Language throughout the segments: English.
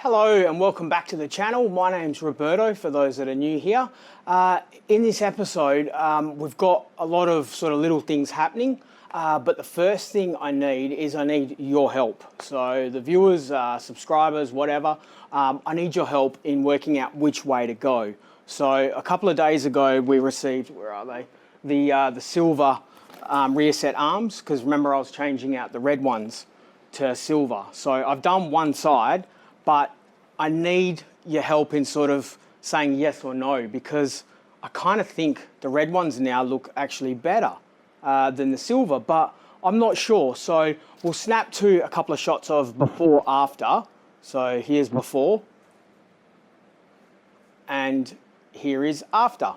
Hello and welcome back to the channel. My name's Roberto, for those that are new here. In this episode, we've got a lot of sort of little things happening, but the first thing I need your help. So the viewers, subscribers, whatever, I need your help in working out which way to go. So a couple of days ago, we received, where are they? The silver rear set arms, because remember I was changing out the red ones to silver. So I've done one side, but I need your help in sort of saying yes or no, because I kind of think the red ones now look actually better than the silver, but I'm not sure. So we'll snap to a couple of shots of before, after. So here's before, and here is after.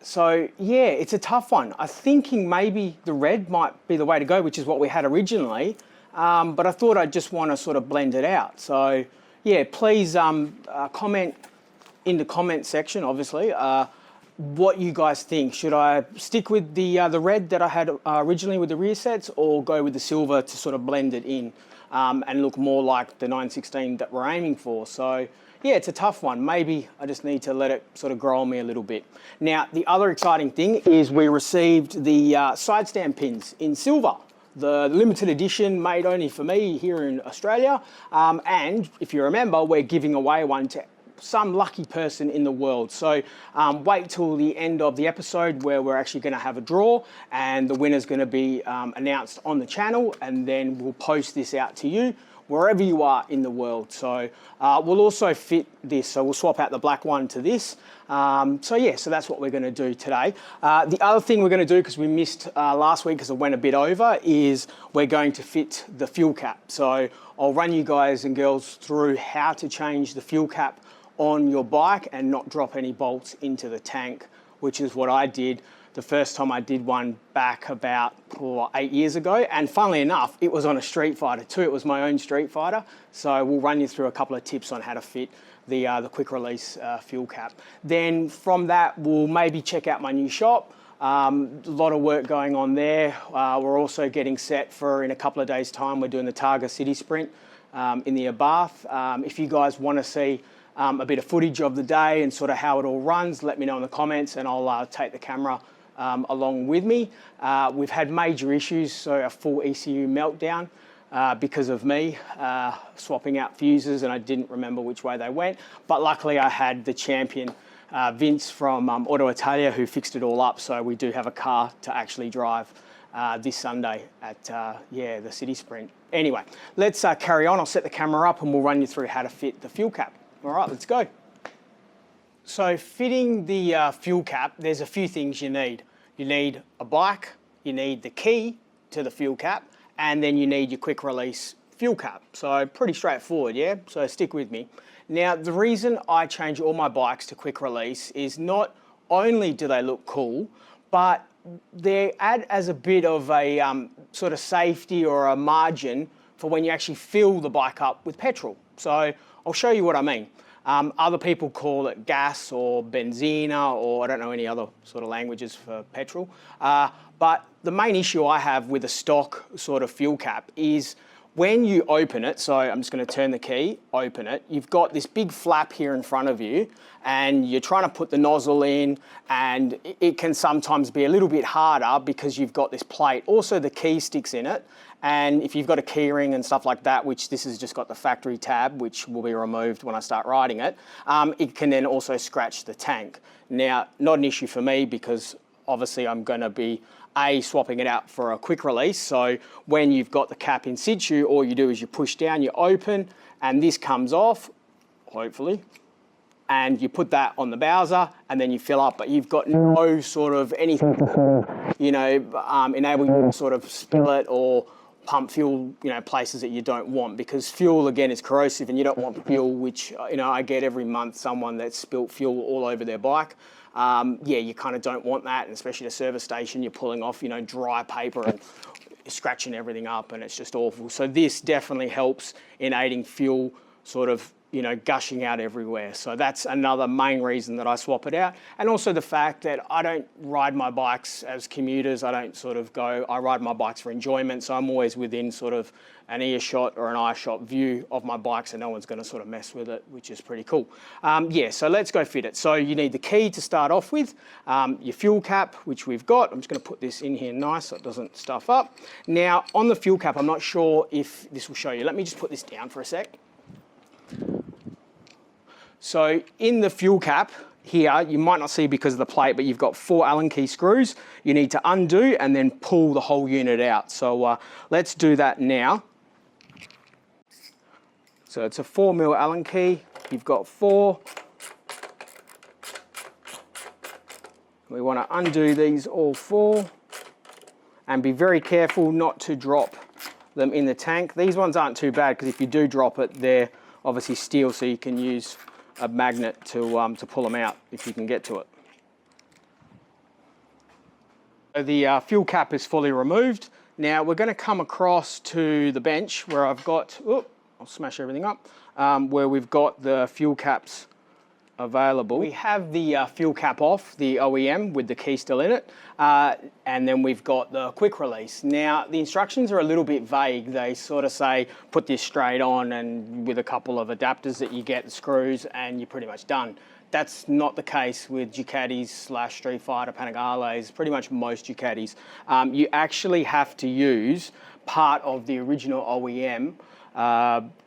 So yeah, it's a tough one. I'm thinking maybe the red might be the way to go, which is what we had originally. But I thought I'd just want to sort of blend it out. So yeah, please comment in the comment section, obviously, what you guys think. Should I stick with the red that I had originally with the rear sets, or go with the silver to sort of blend it in and look more like the 916 that we're aiming for? So yeah, it's a tough one. Maybe I just need to let it sort of grow on me a little bit. Now, the other exciting thing is we received the side stand pins in silver. The limited edition, made only for me here in Australia. And if you remember, we're giving away one to some lucky person in the world. So wait till the end of the episode, where we're actually going to have a draw, and the winner's going to be announced on the channel, and then we'll post this out to you wherever you are in the world. So we'll also fit this, so we'll swap out the black one to this. So yeah, so that's what we're going to do today. The other thing we're going to do, because we missed last week because it went a bit over, is we're going to fit the fuel cap. So I'll run you guys and girls through how to change the fuel cap on your bike and not drop any bolts into the tank, which is what I did the first time I did one back about 8 years ago. And funnily enough, it was on a Streetfighter too. It was my own Streetfighter. So we'll run you through a couple of tips on how to fit the quick release fuel cap. Then from that, we'll maybe check out my new shop. A lot of work going on there. We're also getting set for, in a couple of days' time, we're doing the Targa City Sprint in the Abath. If you guys want to see a bit of footage of the day and sort of how it all runs, let me know in the comments, and I'll take the camera along with me. We've had major issues, so a full ECU meltdown because of me swapping out fuses, and I didn't remember which way they went. But luckily I had the champion, Vince from Auto Italia, who fixed it all up, so we do have a car to actually drive this Sunday at the City Sprint. Anyway, let's carry on. I'll set the camera up and we'll run you through how to fit the fuel cap. All right, let's go. So fitting the fuel cap, there's a few things you need. You need a bike, you need the key to the fuel cap, and then you need your quick release fuel cap. So pretty straightforward, yeah? So stick with me. Now, the reason I change all my bikes to quick release is not only do they look cool, but they add as a bit of a sort of safety or a margin for when you actually fill the bike up with petrol. So I'll show you what I mean. Other people call it gas or benzina, or I don't know any other sort of languages for petrol. But the main issue I have with a stock sort of fuel cap is when you open it, so I'm just going to turn the key, open it, you've got this big flap here in front of you, and you're trying to put the nozzle in, and it can sometimes be a little bit harder because you've got this plate. Also, the key sticks in it, and if you've got a key ring and stuff like that, which this has just got the factory tab, which will be removed when I start riding it, it can then also scratch the tank. Now, not an issue for me, because obviously I'm going to be swapping it out for a quick release. So when you've got the cap in situ, all you do is you push down, you open, and this comes off, hopefully, and you put that on the Bowser, and then you fill up, but you've got no sort of anything to sort of, enable you to sort of spill it or pump fuel, places that you don't want, because fuel, again, is corrosive, and you don't want fuel, which, I get every month someone that's spilt fuel all over their bike. Yeah, you kind of don't want that, and especially at a service station, you're pulling off, dry paper and scratching everything up, and it's just awful. So this definitely helps in aiding fuel sort of gushing out everywhere. So that's another main reason that I swap it out. And also the fact that I don't ride my bikes as commuters. I ride my bikes for enjoyment. So I'm always within sort of an earshot or an eye shot view of my bike, so no one's going to sort of mess with it, which is pretty cool. So let's go fit it. So you need the key to start off with, your fuel cap, which we've got. I'm just going to put this in here nice so it doesn't stuff up. Now on the fuel cap, I'm not sure if this will show you. Let me just put this down for a sec. So in the fuel cap here, you might not see because of the plate, but you've got 4 Allen key screws. You need to undo and then pull the whole unit out. So let's do that now. So it's a 4mm Allen key. You've got 4. We want to undo these all 4 and be very careful not to drop them in the tank. These ones aren't too bad because if you do drop it, they're obviously steel, so you can use a magnet to pull them out if you can get to it. So the fuel cap is fully removed. Now we're going to come across to the bench where I've got, I'll smash everything up, where we've got the fuel caps available. We have the fuel cap off, the OEM with the key still in it, and then we've got the quick release. Now the instructions are a little bit vague. They sort of say put this straight on and with a couple of adapters that you get, the screws, and you're pretty much done. That's not the case with Ducatis / Streetfighter, Panigales, pretty much most Ducatis. You actually have to use part of the original OEM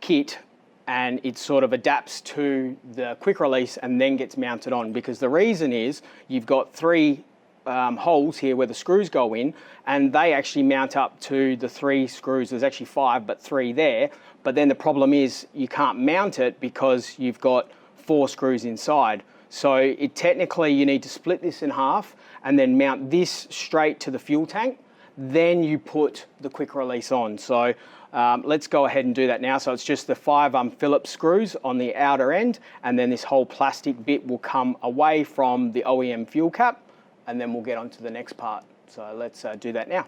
kit, and it sort of adapts to the quick release and then gets mounted on, because the reason is you've got 3 holes here where the screws go in, and they actually mount up to the 3 screws. There's actually 5, but 3 there. But then the problem is you can't mount it because you've got 4 screws inside. So technically you need to split this in half and then mount this straight to the fuel tank. Then you put the quick release on. So let's go ahead and do that now. So it's just the 5 Phillips screws on the outer end, and then this whole plastic bit will come away from the OEM fuel cap, and then we'll get on to the next part. So let's do that now.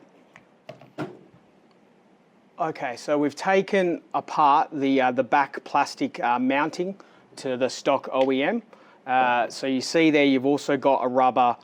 Okay, so we've taken apart the back plastic mounting to the stock OEM. So you see there you've also got a rubber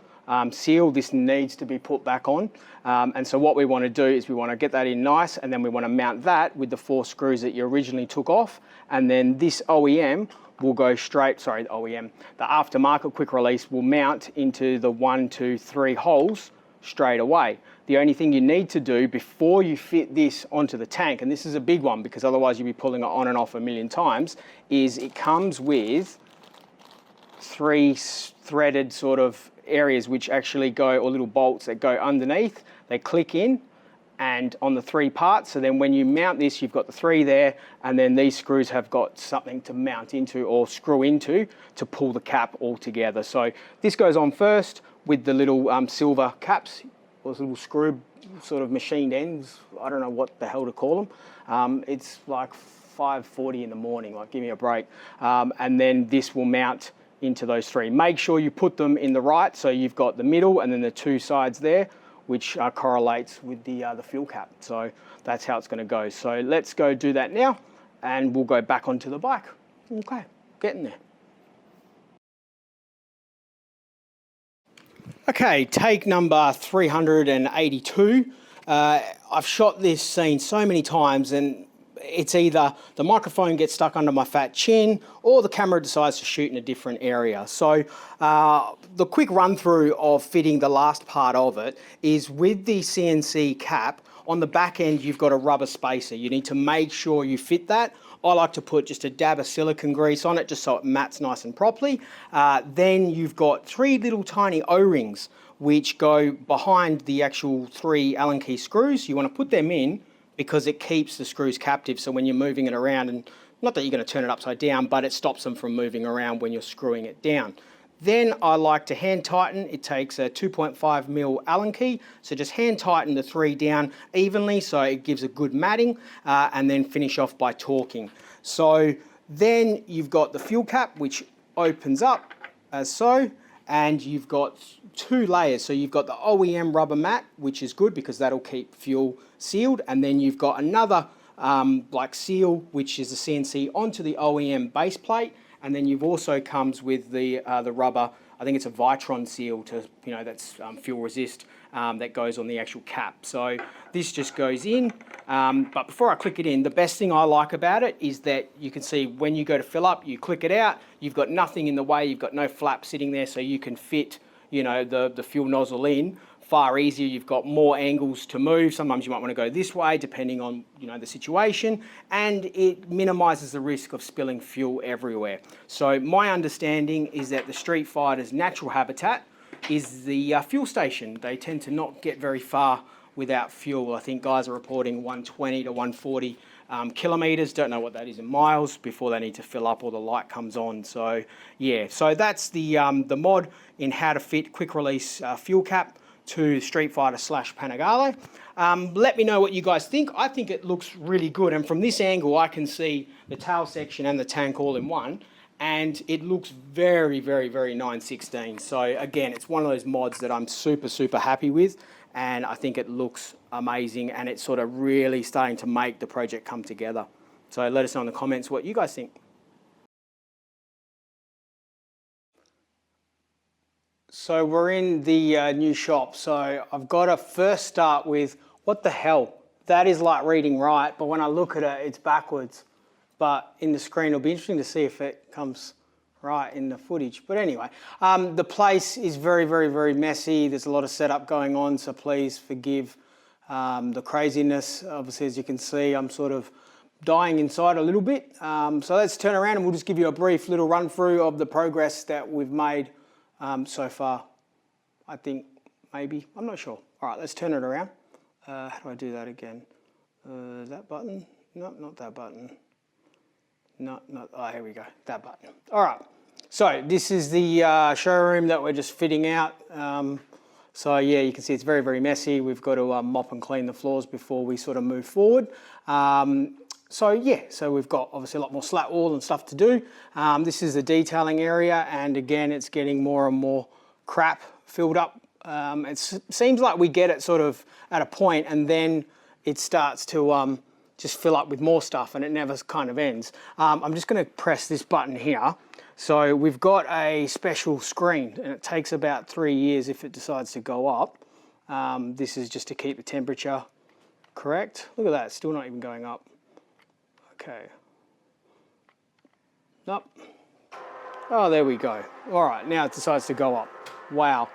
seal. This needs to be put back on. And so what we want to do is we want to get that in nice, and then we want to mount that with the 4 screws that you originally took off. And then this OEM will go straight, the aftermarket quick release will mount into the 1, 2, 3 holes straight away. The only thing you need to do before you fit this onto the tank, and this is a big one because otherwise you'll be pulling it on and off a million times, is it comes with 3 threaded sort of areas which actually go, or little bolts that go underneath. They click in and on the 3 parts. So then when you mount this, you've got the 3 there, and then these screws have got something to mount into or screw into to pull the cap all together. So this goes on first with the little silver caps, those little screw sort of machined ends. I don't know what the hell to call them. It's like 5:40 in the morning, like give me a break. And then this will mount into those 3. Make sure you put them in the right, so you've got the middle and then the 2 sides there, which correlates with the fuel cap. So that's how it's going to go. So let's go do that now, and we'll go back onto the bike. Okay, getting there. Okay, take number 382. I've shot this scene so many times, and it's either the microphone gets stuck under my fat chin or the camera decides to shoot in a different area. So the quick run through of fitting the last part of it is with the CNC cap, on the back end you've got a rubber spacer. You need to make sure you fit that. I like to put just a dab of silicone grease on it just so it mats nice and properly. Then you've got 3 little tiny O-rings which go behind the actual 3 Allen key screws. You want to put them in because it keeps the screws captive, so when you're moving it around, and not that you're going to turn it upside down, but it stops them from moving around when you're screwing it down. Then I like to hand tighten. It takes a 2.5mm Allen key, so just hand tighten the 3 down evenly so it gives a good matting, and then finish off by torquing. So then you've got the fuel cap which opens up as so, and you've got 2 layers. So you've got the OEM rubber mat, which is good because that'll keep fuel sealed, and then you've got another like seal, which is a CNC onto the OEM base plate, and then you've also comes with the rubber. I think it's a Vitron seal to, that's fuel resist, that goes on the actual cap. So this just goes in, but before I click it in, the best thing I like about it is that you can see when you go to fill up, you click it out, you've got nothing in the way, you've got no flap sitting there, so you can fit, the fuel nozzle in far easier. You've got more angles to move. Sometimes you might want to go this way depending on the situation, and it minimises the risk of spilling fuel everywhere. So my understanding is that the Streetfighter's natural habitat is the fuel station. They tend to not get very far without fuel. I think guys are reporting 120 to 140 kilometres, don't know what that is in miles, before they need to fill up or the light comes on. So yeah, so that's the mod in how to fit quick release fuel cap to Streetfighter / Panigale. Let me know what you guys think. I think it looks really good, and from this angle I can see the tail section and the tank all in one, and it looks very, very, very 916. So again, it's one of those mods that I'm super, super happy with, and I think it looks amazing, and it's sort of really starting to make the project come together. So let us know in the comments what you guys think. So we're in the new shop, so I've got to first start with, what the hell? That is like reading right, but when I look at it, it's backwards. But in the screen, it'll be interesting to see if it comes right in the footage. But anyway, the place is very, very, very messy. There's a lot of setup going on, so please forgive the craziness. Obviously, as you can see, I'm sort of dying inside a little bit. So let's turn around and we'll just give you a brief little run through of the progress that we've made so far. I think maybe, I'm not sure. All right, let's turn it around. How do I do that again? That button? No, not that button. No, oh, here we go, that button. All right, so this is the showroom that we're just fitting out. So yeah, you can see it's very, very messy. We've got to mop and clean the floors before we sort of move forward. So yeah, so we've got obviously a lot more slat wall and stuff to do. This is the detailing area, and again, it's getting more and more crap filled up. It seems like we get it sort of at a point, and then it starts to just fill up with more stuff, and it never kind of ends. I'm just going to press this button here. So we've got a special screen, and it takes about 3 years if it decides to go up. This is just to keep the temperature correct. Look at that, it's still not even going up. Okay. Nope. Oh, there we go. All right, now it decides to go up. Wow.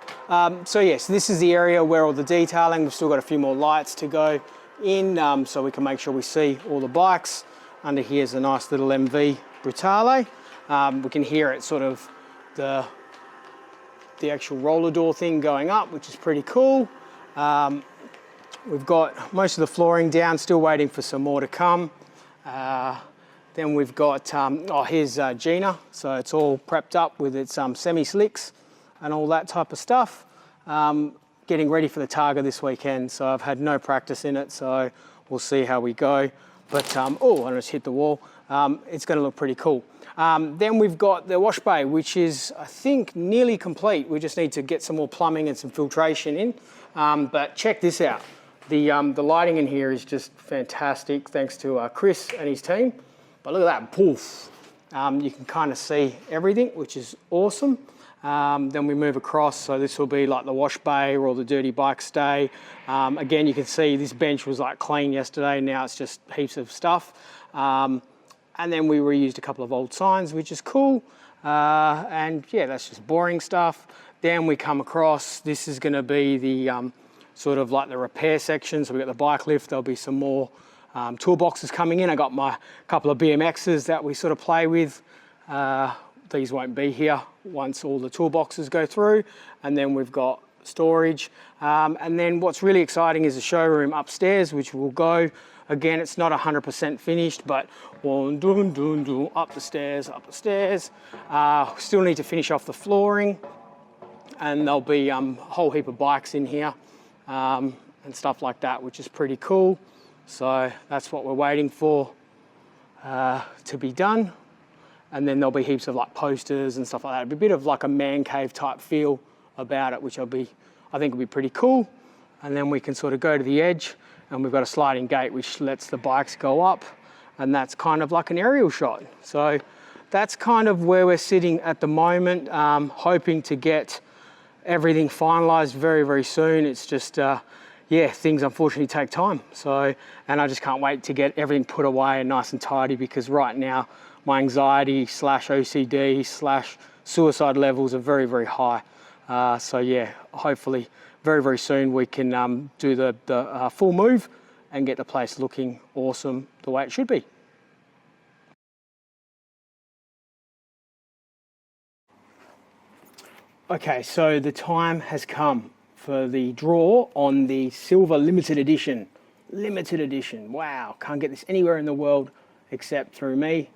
So yes, this is the area where all the detailing, we've still got a few more lights to go in, so we can make sure we see all the bikes. Under here is a nice little MV Brutale. We can hear it sort of, the actual roller door thing going up, which is pretty cool. We've got most of the flooring down, still waiting for some more to come. Then we've got, oh, here's Gina. So it's all prepped up with its semi-slicks and all that type of stuff. Getting ready for the Targa this weekend, so I've had no practice in it, so we'll see how we go. But, oh, I just hit the wall. It's gonna look pretty cool. Then we've got the wash bay, which is, I think, nearly complete. We just need to get some more plumbing and some filtration in. But check this out. The lighting in here is just fantastic, thanks to Chris and his team. But look at that, poof. You can kind of see everything, which is awesome. Then we move across, so this will be like the wash bay where all the dirty bikes stay. Again, you can see this bench was like clean yesterday, now it's just heaps of stuff. And then we reused a couple of old signs, which is cool. And yeah, that's just boring stuff. Then we come across, this is gonna be the sort of like the repair section. So we've got the bike lift, there'll be some more toolboxes coming in. I got my couple of BMXs that we sort of play with. These won't be here once all the toolboxes go through. And then we've got storage. And then what's really exciting is the showroom upstairs, which will go. Again, it's not 100% finished, but up the stairs, up the stairs. Still need to finish off the flooring. And there'll be a whole heap of bikes in here and stuff like that, which is pretty cool. So that's what we're waiting for to be done. And then there'll be heaps of like posters and stuff like that. It'll be a bit of like a man cave type feel about it, which I think will be pretty cool. And then we can sort of go to the edge. and we've got a sliding gate which lets the bikes go up, and that's kind of like an aerial shot. So that's kind of where we're sitting at the moment, hoping to get everything finalized very, very soon. It's just, yeah, things unfortunately take time. So, and I just can't wait to get everything put away and nice and tidy, because right now my anxiety / OCD / suicide levels are very, very high. So yeah, hopefully very, very soon we can do the full move and get the place looking awesome the way it should be. Okay, so the time has come for the draw on the silver limited edition. Limited edition, wow, can't get this anywhere in the world except through me.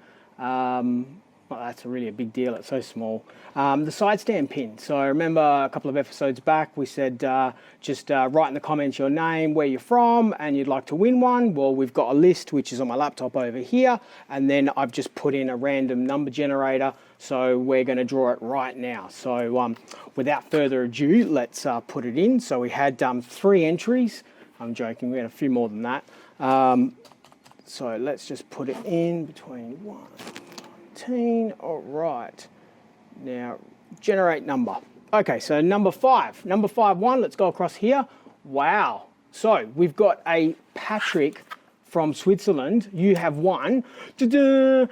Well, that's really a big deal, it's so small. The side stand pin. So I remember a couple of episodes back we said just write in the comments your name, where you're from, and you'd like to win one. Well, we've got a list which is on my laptop over here, and then I've just put in a random number generator, so we're going to draw it right now. So without further ado, let's put it in. So we had 3 entries. I'm joking, we had a few more than that. So let's just put it in between 1 19. All right, now generate number. Okay, so number 5 1, let's go across here. Wow, so we've got a Patrick from Switzerland. You have won the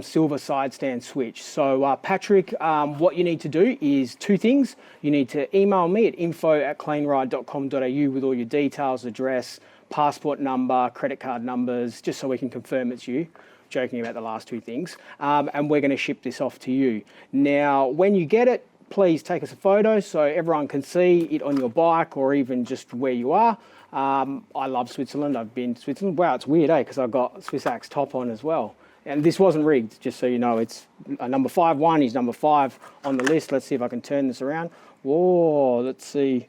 silver side stand switch. So Patrick, what you need to do is 2 things. You need to email me at info@cleanride.com.au with all your details, address, passport number, credit card numbers, just so we can confirm it's you. Joking about the last 2 things. And we're going to ship this off to you. Now, when you get it, please take us a photo so everyone can see it on your bike or even just where you are. I love Switzerland. I've been to Switzerland. Wow, it's weird, because I've got Swiss Axe top on as well. And this wasn't rigged, just so you know. It's a number 5 1. He's number 5 on the list. Let's see if I can turn this around. Whoa, let's see.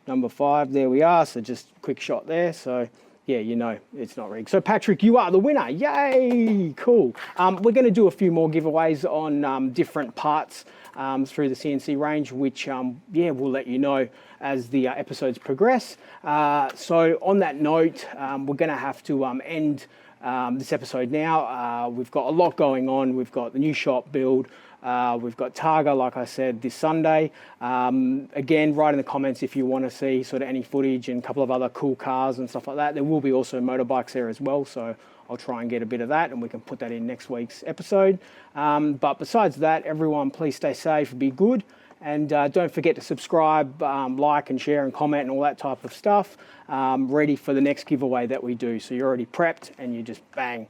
Number 5, there we are. So just quick shot there. So yeah, you know, it's not rigged. So Patrick, you are the winner. Yay, cool. We're going to do a few more giveaways on different parts through the CNC range, which, yeah, we'll let you know as the episodes progress. So on that note, we're going to have to end this episode now. We've got a lot going on. We've got the new shop build. We've got Targa, like I said, this Sunday. Again, write in the comments if you want to see sort of any footage and a couple of other cool cars and stuff like that. There will be also motorbikes there as well, so I'll try and get a bit of that and we can put that in next week's episode. But besides that, everyone, please stay safe, be good, and don't forget to subscribe, like and share and comment and all that type of stuff. Ready for the next giveaway that we do. So you're already prepped and you just bang.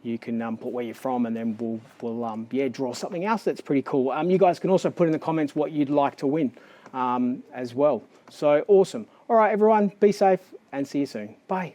You can put where you're from, and then we'll yeah, draw something else that's pretty cool. You guys can also put in the comments what you'd like to win as well. So awesome. All right, everyone, be safe and see you soon. Bye.